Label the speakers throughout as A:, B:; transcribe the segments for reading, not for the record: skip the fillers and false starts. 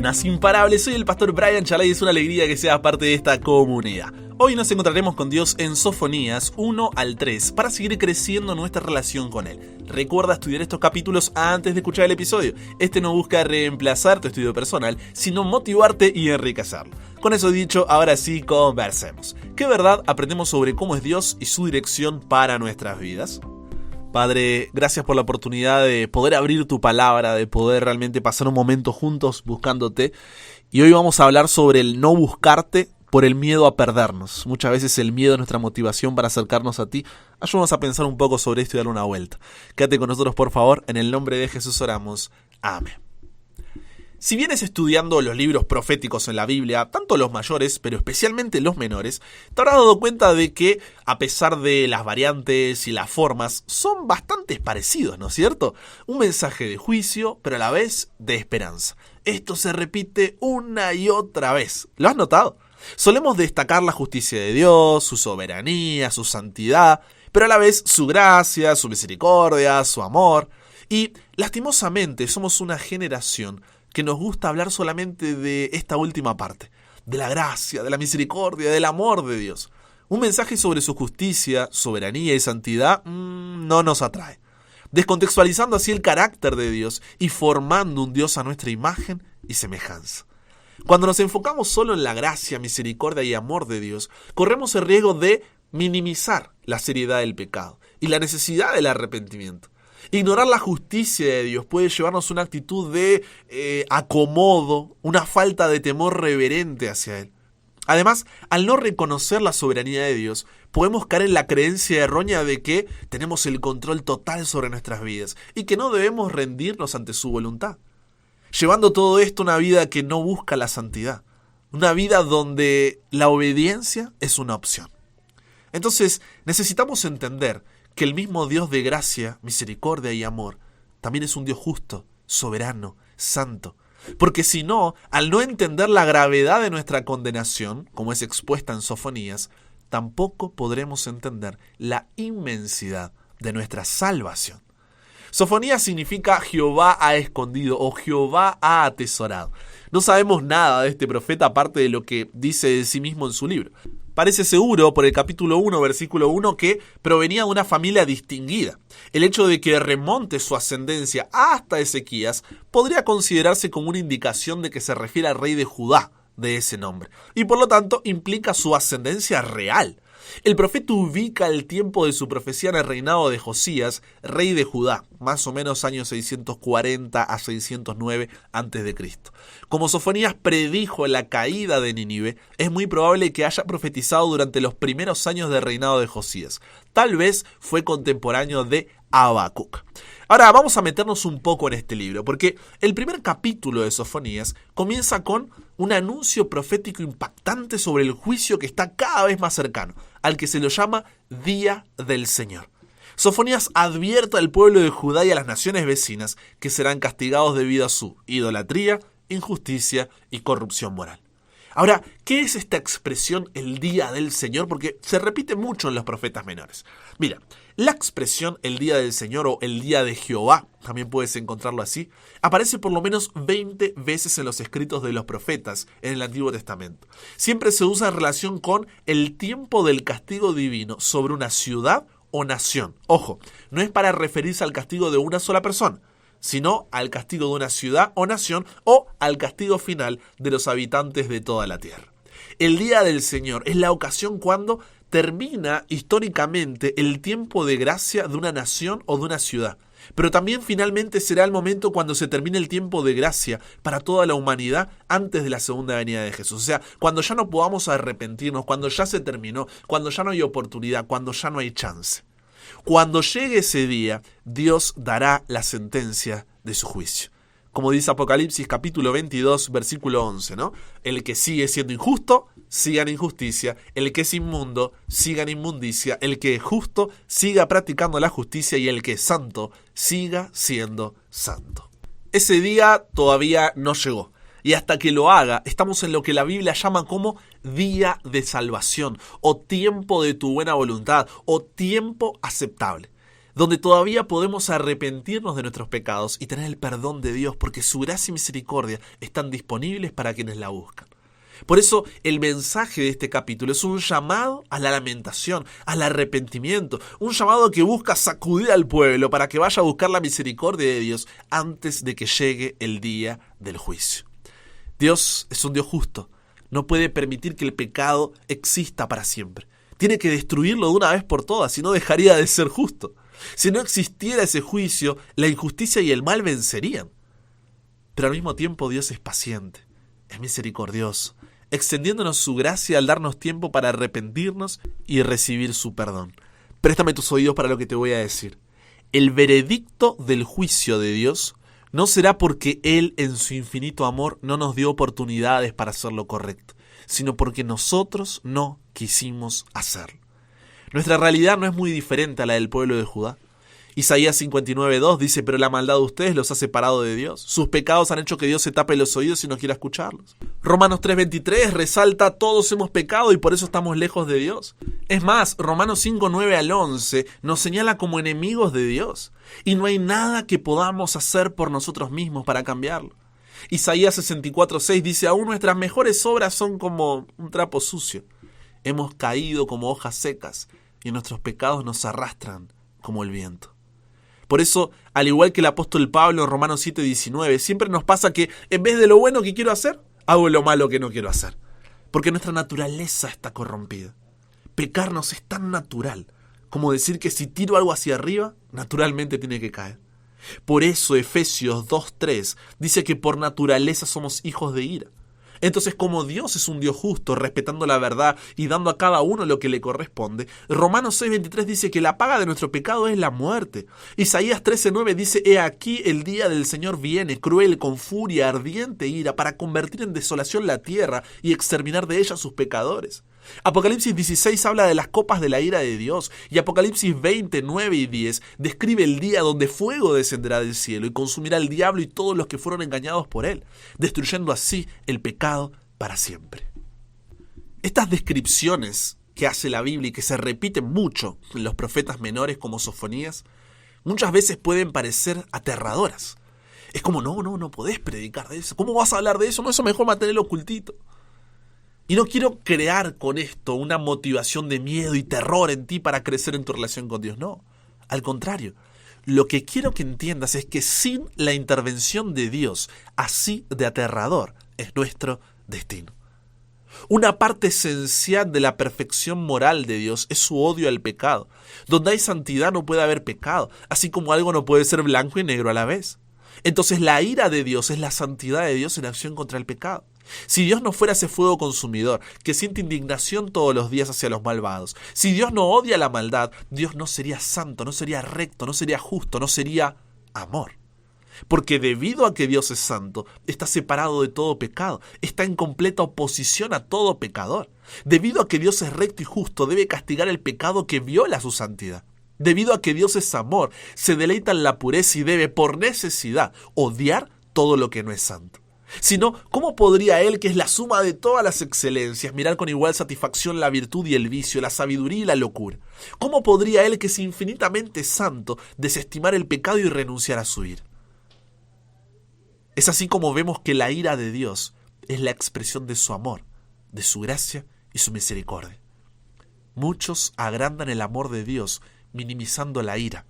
A: Cadenas Imparables, soy el pastor Brian Chalai y es una alegría que seas parte de esta comunidad. Hoy nos encontraremos con Dios en Sofonías 1 al 3 para seguir creciendo nuestra relación con Él. Recuerda estudiar estos capítulos antes de escuchar el episodio. Este no busca reemplazar tu estudio personal, sino motivarte y enriquecerlo. Con eso dicho, ahora sí conversemos. ¿Qué verdad aprendemos sobre cómo es Dios y su dirección para nuestras vidas? Padre, gracias por la oportunidad de poder abrir tu palabra, de poder realmente pasar un momento juntos buscándote. Y hoy vamos a hablar sobre el no buscarte por el miedo a perdernos. Muchas veces el miedo es nuestra motivación para acercarnos a ti. Ayúdanos a pensar un poco sobre esto y darle una vuelta. Quédate con nosotros, por favor. En el nombre de Jesús oramos. Amén. Si vienes estudiando los libros proféticos en la Biblia, tanto los mayores, pero especialmente los menores, te habrás dado cuenta de que, a pesar de las variantes y las formas, son bastante parecidos, ¿no es cierto? Un mensaje de juicio, pero a la vez de esperanza. Esto se repite una y otra vez. ¿Lo has notado? Solemos destacar la justicia de Dios, su soberanía, su santidad, pero a la vez su gracia, su misericordia, su amor. Y, lastimosamente, somos una generación que nos gusta hablar solamente de esta última parte, de la gracia, de la misericordia, del amor de Dios. Un mensaje sobre su justicia, soberanía y santidad no nos atrae, descontextualizando así el carácter de Dios y formando un Dios a nuestra imagen y semejanza. Cuando nos enfocamos solo en la gracia, misericordia y amor de Dios, corremos el riesgo de minimizar la seriedad del pecado y la necesidad del arrepentimiento. Ignorar la justicia de Dios puede llevarnos a una actitud de acomodo, una falta de temor reverente hacia Él. Además, al no reconocer la soberanía de Dios, podemos caer en la creencia errónea de que tenemos el control total sobre nuestras vidas y que no debemos rendirnos ante su voluntad. Llevando todo esto a una vida que no busca la santidad, una vida donde la obediencia es una opción. Entonces, necesitamos entender que el mismo Dios de gracia, misericordia y amor también es un Dios justo, soberano, santo. Porque si no, al no entender la gravedad de nuestra condenación, como es expuesta en Sofonías, tampoco podremos entender la inmensidad de nuestra salvación. Sofonías significa Jehová ha escondido o Jehová ha atesorado. No sabemos nada de este profeta aparte de lo que dice de sí mismo en su libro. Parece seguro por el capítulo 1, versículo 1, que provenía de una familia distinguida. El hecho de que remonte su ascendencia hasta Ezequías podría considerarse como una indicación de que se refiere al rey de Judá de ese nombre, y por lo tanto implica su ascendencia real. El profeta ubica el tiempo de su profecía en el reinado de Josías, rey de Judá, más o menos años 640 a 609 a.C. Como Sofonías predijo la caída de Nínive, es muy probable que haya profetizado durante los primeros años del reinado de Josías. Tal vez fue contemporáneo de Habacuc. Ahora vamos a meternos un poco en este libro, porque el primer capítulo de Sofonías comienza con un anuncio profético impactante sobre el juicio que está cada vez más cercano, al que se lo llama Día del Señor. Sofonías advierte al pueblo de Judá y a las naciones vecinas que serán castigados debido a su idolatría, injusticia y corrupción moral. Ahora, ¿qué es esta expresión el día del Señor? Porque se repite mucho en los profetas menores. Mira, la expresión el día del Señor o el día de Jehová, también puedes encontrarlo así, aparece por lo menos 20 veces en los escritos de los profetas en el Antiguo Testamento. Siempre se usa en relación con el tiempo del castigo divino sobre una ciudad o nación. Ojo, no es para referirse al castigo de una sola persona, sino al castigo de una ciudad o nación o al castigo final de los habitantes de toda la tierra. El día del Señor es la ocasión cuando termina históricamente el tiempo de gracia de una nación o de una ciudad. Pero también finalmente será el momento cuando se termine el tiempo de gracia para toda la humanidad antes de la segunda venida de Jesús. O sea, cuando ya no podamos arrepentirnos, cuando ya se terminó, cuando ya no hay oportunidad, cuando ya no hay chance. Cuando llegue ese día, Dios dará la sentencia de su juicio. Como dice Apocalipsis capítulo 22, versículo 11, ¿no? El que sigue siendo injusto, siga en injusticia. El que es inmundo, siga en inmundicia. El que es justo, siga practicando la justicia. Y el que es santo, siga siendo santo. Ese día todavía no llegó. Y hasta que lo haga, estamos en lo que la Biblia llama como día de salvación, o tiempo de tu buena voluntad, o tiempo aceptable. donde todavía podemos arrepentirnos de nuestros pecados y tener el perdón de Dios, porque su gracia y misericordia están disponibles para quienes la buscan. Por eso el mensaje de este capítulo es un llamado a la lamentación, al arrepentimiento, un llamado que busca sacudir al pueblo para que vaya a buscar la misericordia de Dios antes de que llegue el día del juicio. Dios es un Dios justo, no puede permitir que el pecado exista para siempre. Tiene que destruirlo de una vez por todas, si no dejaría de ser justo. Si no existiera ese juicio, la injusticia y el mal vencerían. Pero al mismo tiempo Dios es paciente, es misericordioso, extendiéndonos su gracia al darnos tiempo para arrepentirnos y recibir su perdón. Préstame tus oídos para lo que te voy a decir. El veredicto del juicio de Dios no será porque Él en su infinito amor no nos dio oportunidades para hacer lo correcto, sino porque nosotros no quisimos hacerlo. Nuestra realidad no es muy diferente a la del pueblo de Judá. Isaías 59:2 dice: pero la maldad de ustedes los ha separado de Dios. Sus pecados han hecho que Dios se tape los oídos y no quiera escucharlos. Romanos 3:23 resalta: todos hemos pecado y por eso estamos lejos de Dios. Es más, Romanos 5:9 al 11 nos señala como enemigos de Dios. Y no hay nada que podamos hacer por nosotros mismos para cambiarlo. Isaías 64:6 dice: aún nuestras mejores obras son como un trapo sucio. Hemos caído como hojas secas y nuestros pecados nos arrastran como el viento. Por eso, al igual que el apóstol Pablo en Romanos 7:19, siempre nos pasa que en vez de lo bueno que quiero hacer, hago lo malo que no quiero hacer. Porque nuestra naturaleza está corrompida. Pecarnos es tan natural como decir que si tiro algo hacia arriba, naturalmente tiene que caer. Por eso Efesios 2:3 dice que por naturaleza somos hijos de ira. Entonces, como Dios es un Dios justo, respetando la verdad y dando a cada uno lo que le corresponde, Romanos 6:23 dice que la paga de nuestro pecado es la muerte. Isaías 13:9 dice: he aquí el día del Señor viene, cruel, con furia, ardiente ira, para convertir en desolación la tierra y exterminar de ella sus pecadores. Apocalipsis 16 habla de las copas de la ira de Dios, y Apocalipsis 20:9 y 10 describe el día donde fuego descenderá del cielo y consumirá al diablo y todos los que fueron engañados por él, destruyendo así el pecado para siempre. Estas descripciones que hace la Biblia y que se repiten mucho en los profetas menores como Sofonías, muchas veces pueden parecer aterradoras. Es como, no podés predicar de eso. ¿Cómo vas a hablar de eso? No, eso mejor mantenerlo ocultito. Y no quiero crear con esto una motivación de miedo y terror en ti para crecer en tu relación con Dios. No, al contrario. Lo que quiero que entiendas es que sin la intervención de Dios, así de aterrador, es nuestro destino. Una parte esencial de la perfección moral de Dios es su odio al pecado. Donde hay santidad no puede haber pecado, así como algo no puede ser blanco y negro a la vez. Entonces la ira de Dios es la santidad de Dios en acción contra el pecado. Si Dios no fuera ese fuego consumidor que siente indignación todos los días hacia los malvados, si Dios no odia la maldad, Dios no sería santo, no sería recto, no sería justo, no sería amor. Porque debido a que Dios es santo, está separado de todo pecado, está en completa oposición a todo pecador. Debido a que Dios es recto y justo, debe castigar el pecado que viola su santidad. Debido a que Dios es amor, se deleita en la pureza y debe, por necesidad, odiar todo lo que no es santo. Si no, ¿cómo podría Él, que es la suma de todas las excelencias, mirar con igual satisfacción la virtud y el vicio, la sabiduría y la locura? ¿Cómo podría Él, que es infinitamente santo, desestimar el pecado y renunciar a su ira? Es así como vemos que la ira de Dios es la expresión de su amor, de su gracia y su misericordia. Muchos agrandan el amor de Dios minimizando la ira,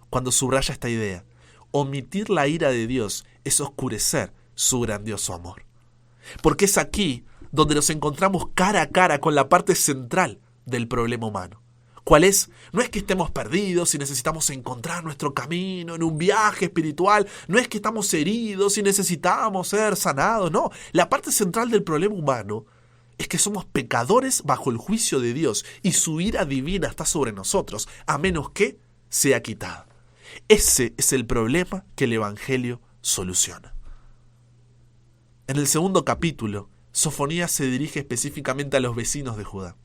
A: cuando subraya esta idea. Omitir la ira de Dios es oscurecer su grandioso amor. Porque es aquí donde nos encontramos cara a cara con la parte central del problema humano. ¿Cuál es? No es que estemos perdidos y necesitamos encontrar nuestro camino en un viaje espiritual, no es que estamos heridos y necesitamos ser sanados, no. La parte central del problema humano es que somos pecadores bajo el juicio de Dios y su ira divina está sobre nosotros, a menos que sea quitada. Ese es el problema que el Evangelio soluciona. En el segundo capítulo, Sofonías se dirige específicamente a los vecinos de Judá.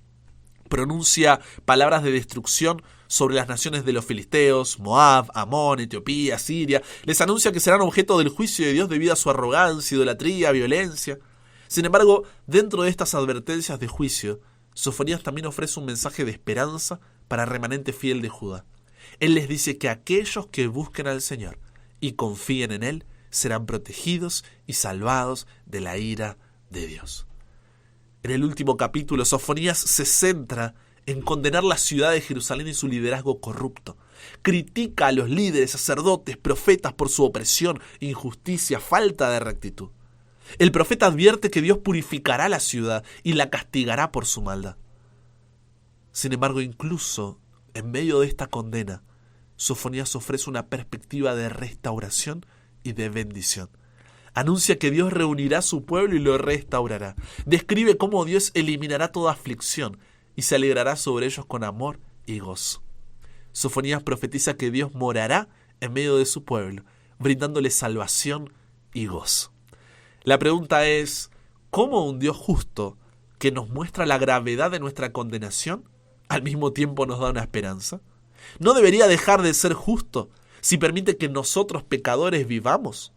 A: Pronuncia palabras de destrucción sobre las naciones de los filisteos, Moab, Amón, Etiopía, Siria. Les anuncia que serán objeto del juicio de Dios debido a su arrogancia, idolatría, violencia. Sin embargo, dentro de estas advertencias de juicio, Sofonías también ofrece un mensaje de esperanza para el remanente fiel de Judá. Él les dice que aquellos que busquen al Señor y confíen en Él serán protegidos y salvados de la ira de Dios. En el último capítulo, Sofonías se centra en condenar la ciudad de Jerusalén y su liderazgo corrupto. Critica a los líderes, sacerdotes, profetas por su opresión, injusticia, falta de rectitud. El profeta advierte que Dios purificará la ciudad y la castigará por su maldad. Sin embargo, incluso en medio de esta condena, Sofonías ofrece una perspectiva de restauración y de bendición. Anuncia que Dios reunirá a su pueblo y lo restaurará. Describe cómo Dios eliminará toda aflicción y se alegrará sobre ellos con amor y gozo. Sofonías profetiza que Dios morará en medio de su pueblo, brindándole salvación y gozo. La pregunta es, ¿cómo un Dios justo que nos muestra la gravedad de nuestra condenación al mismo tiempo nos da una esperanza? ¿No debería dejar de ser justo si permite que nosotros pecadores vivamos?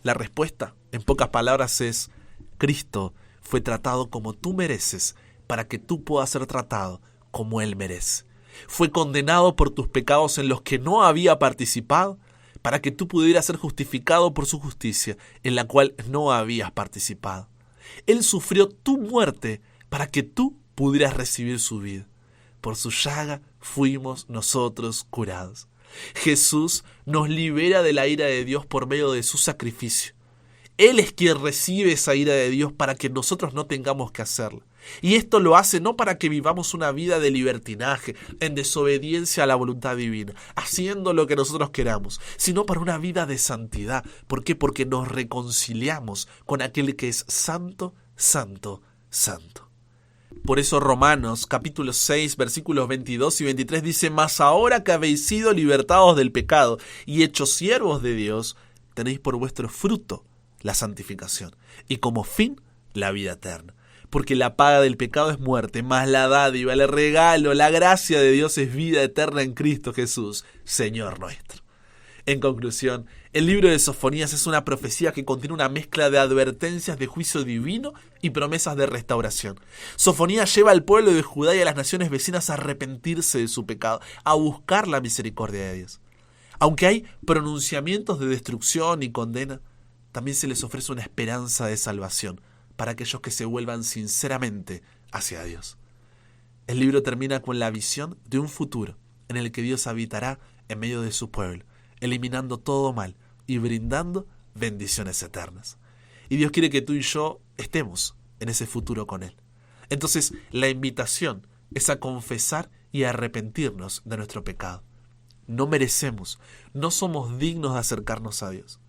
A: La respuesta, en pocas palabras, es: Cristo fue tratado como tú mereces para que tú puedas ser tratado como Él merece. Fue condenado por tus pecados en los que no había participado para que tú pudieras ser justificado por su justicia en la cual no habías participado. Él sufrió tu muerte para que tú pudieras recibir su vida. Por su llaga fuimos nosotros curados. Jesús nos libera de la ira de Dios por medio de su sacrificio. Él es quien recibe esa ira de Dios para que nosotros no tengamos que hacerla. Y esto lo hace no para que vivamos una vida de libertinaje, en desobediencia a la voluntad divina, haciendo lo que nosotros queramos, sino para una vida de santidad. ¿Por qué? Porque nos reconciliamos con aquel que es santo, santo, santo. Por eso Romanos capítulo 6 versículos 22 y 23 dice: Mas ahora que habéis sido libertados del pecado y hechos siervos de Dios, tenéis por vuestro fruto la santificación y como fin la vida eterna. Porque la paga del pecado es muerte, mas la dádiva, el regalo, la gracia de Dios es vida eterna en Cristo Jesús, Señor nuestro. En conclusión, el libro de Sofonías es una profecía que contiene una mezcla de advertencias de juicio divino y promesas de restauración. Sofonías lleva al pueblo de Judá y a las naciones vecinas a arrepentirse de su pecado, a buscar la misericordia de Dios. Aunque hay pronunciamientos de destrucción y condena, también se les ofrece una esperanza de salvación para aquellos que se vuelvan sinceramente hacia Dios. El libro termina con la visión de un futuro en el que Dios habitará en medio de su pueblo, eliminando todo mal y brindando bendiciones eternas. Y Dios quiere que tú y yo estemos en ese futuro con Él. Entonces, la invitación es a confesar y a arrepentirnos de nuestro pecado. No merecemos, no somos dignos de acercarnos a Dios.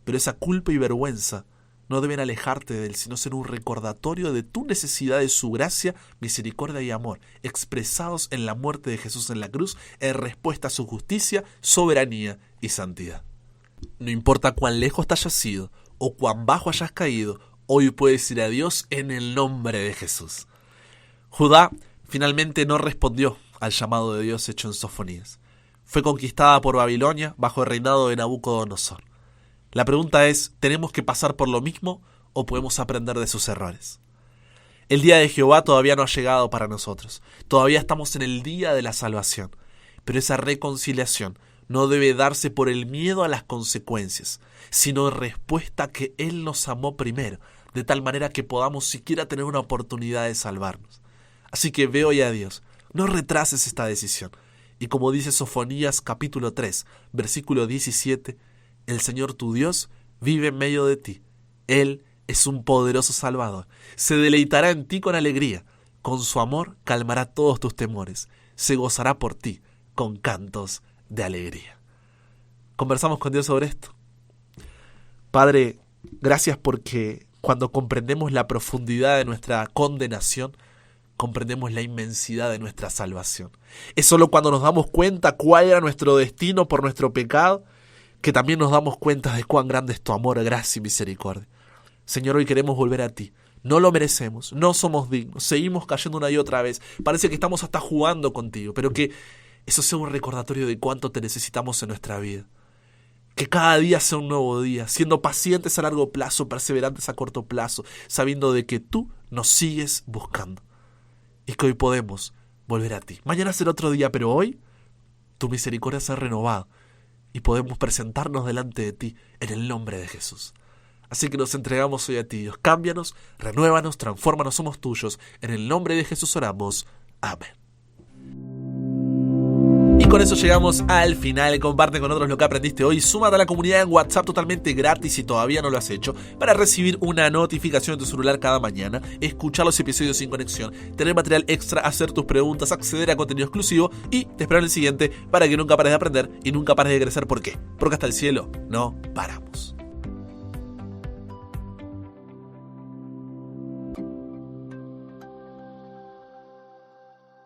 A: Pero esa culpa y vergüenza no deben alejarte de Él, sino ser un recordatorio de tu necesidad de su gracia, misericordia y amor, expresados en la muerte de Jesús en la cruz, en respuesta a su justicia, soberanía y santidad. No importa cuán lejos te hayas ido o cuán bajo hayas caído, hoy puedes ir a Dios en el nombre de Jesús. Judá finalmente no respondió al llamado de Dios hecho en Sofonías. Fue conquistada por Babilonia bajo el reinado de Nabucodonosor. La pregunta es, ¿tenemos que pasar por lo mismo o podemos aprender de sus errores? El día de Jehová todavía no ha llegado para nosotros. Todavía estamos en el día de la salvación. Pero esa reconciliación no debe darse por el miedo a las consecuencias, sino en respuesta a que Él nos amó primero, de tal manera que podamos siquiera tener una oportunidad de salvarnos. Así que ve hoy a Dios, no retrases esta decisión. Y como dice Sofonías capítulo 3, versículo 17, el Señor tu Dios vive en medio de ti. Él es un poderoso Salvador. Se deleitará en ti con alegría. Con su amor calmará todos tus temores. Se gozará por ti con cantos de alegría. Conversamos con Dios sobre esto. Padre, gracias porque cuando comprendemos la profundidad de nuestra condenación, comprendemos la inmensidad de nuestra salvación. Es solo cuando nos damos cuenta cuál era nuestro destino por nuestro pecado, que también nos damos cuenta de cuán grande es tu amor, gracia y misericordia. Señor, hoy queremos volver a ti. No lo merecemos, no somos dignos, seguimos cayendo una y otra vez. Parece que estamos hasta jugando contigo, pero que eso sea un recordatorio de cuánto te necesitamos en nuestra vida. Que cada día sea un nuevo día, siendo pacientes a largo plazo, perseverantes a corto plazo, sabiendo de que tú nos sigues buscando. Y que hoy podemos volver a ti. Mañana será otro día, pero hoy tu misericordia se ha renovado y podemos presentarnos delante de ti en el nombre de Jesús. Así que nos entregamos hoy a ti, Dios. Cámbianos, renuévanos, transfórmanos, somos tuyos. En el nombre de Jesús oramos. Amén. Y con eso llegamos al final. Comparte con otros lo que aprendiste hoy. Súmate a la comunidad en WhatsApp totalmente gratis si todavía no lo has hecho, para recibir una notificación en tu celular cada mañana, escuchar los episodios sin conexión, tener material extra, hacer tus preguntas, acceder a contenido exclusivo y te espero en el siguiente para que nunca pares de aprender y nunca pares de crecer. ¿Por qué? Porque hasta el cielo no paramos.